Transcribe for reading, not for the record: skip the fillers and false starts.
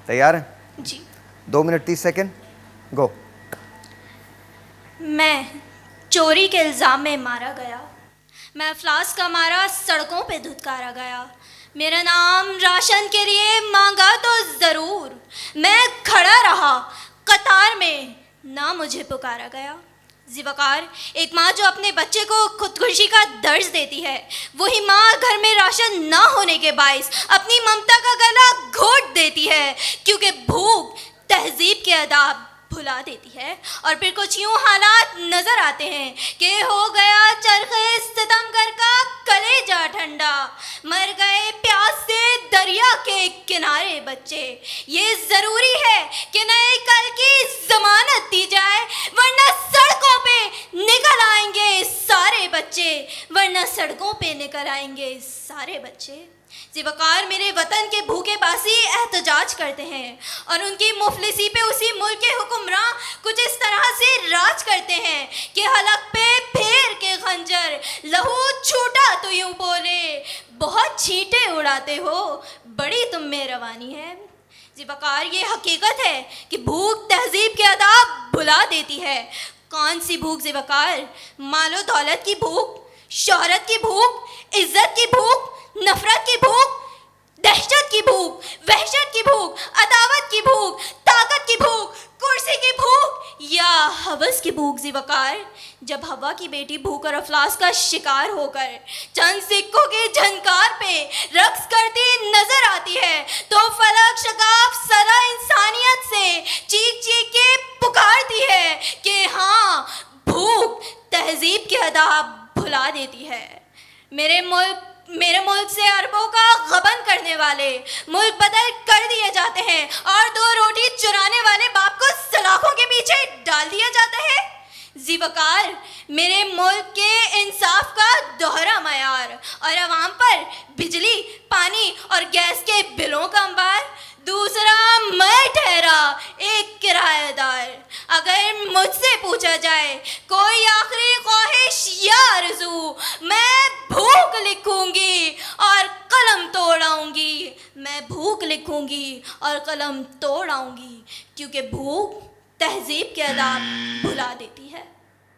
تیار ہیں؟ جی. 2 minute 30 second گو. میں چوری کے الزام میں مارا گیا. میں افلاس کا مارا سڑکوں پہ دھتکارا گیا. میرا نام راشن کے لیے مانگا تو ضرور. میں کھڑا رہا قطار میں، نہ مجھے پکارا گیا. ذیوقار، ایک ماں جو اپنے بچے کو خودکشی کا درس دیتی ہے، وہی ماں گھر میں راشن نہ ہونے کے باعث اپنی ممتا کا گلا گھونٹ دیتی ہے، کیونکہ بھوک تہذیب کے آداب بھلا دیتی ہے. اور پھر کچھ یوں حالات نظر آتے ہیں کہ ہو گیا چرخے ستمگر کا کلیجہ ٹھنڈا، مر گئے پیاس سے دریا کے کنارے بچے. یہ ضروری ہے کہ نئے کل کی ضمانت دی جائے، ورنہ سڑکوں پہ نکل آئیں گے سارے بچے، ورنہ سڑکوں پہ نکل آئیں گے سارے بچے. ذیوقار، میرے وطن کے بھوکے باسی احتجاج کرتے ہیں اور ان کی مفلسی پہ اسی ملک کے حکمراں کچھ اس طرح سے راج کرتے ہیں کہ حلق پہ پھیر کے خنجر لہو چھوٹا تو یوں بولے، بہت چھینٹے اڑاتے ہو، بڑی تم میں روانی ہے. ذیوقار، یہ حقیقت ہے کہ بھوک تہذیب کے آداب بھلا دیتی ہے. کون سی بھوک ذیوقار؟ مال و دولت کی بھوک، شہرت کی بھوک، عزت کی بھوک، نفرت کی بھوک، دہشت کی بھوک، وحشت کی بھوک، عداوت کی بھوک، طاقت کی بھوک، کرسی کی بھوک، یا ہوس کی بھوک. ذیوقار، جب ہوا کی بیٹی بھوک اور افلاس کا شکار ہو کر چند سکوں کی جھنکار پہ رقص کرتی نظر آتی ہے تو فلک شگاف صدا انسانیت سے چیخ چیخ کے پکارتی ہے کہ ہاں، بھوک تہذیب کے آداب بھلا دیتی ہے. میرے ملک سے اربوں کا غبن کرنے والے ملک بدل کر دیے جاتے ہیں اور 2 روٹی چرانے والے باپ کو سلاخوں کے پیچھے ڈال دیا جاتا ہے. ذیوقار، میرے ملک کے انصاف کا دوہرا معیار اور عوام پر بجلی، پانی اور گیس کے بلوں کا انبار. دوسرا میں ٹھہرا ایک کرایہ دار. اگر مجھ سے پوچھا جائے کوئی آخری خواہش یا آرزو، میں بھوک لکھوں گی اور قلم توڑ آؤں گی. میں بھوک لکھوں گی اور قلم توڑ آؤں گی، کیونکہ بھوک تہذیب کے آداب بھلا دیتی ہے.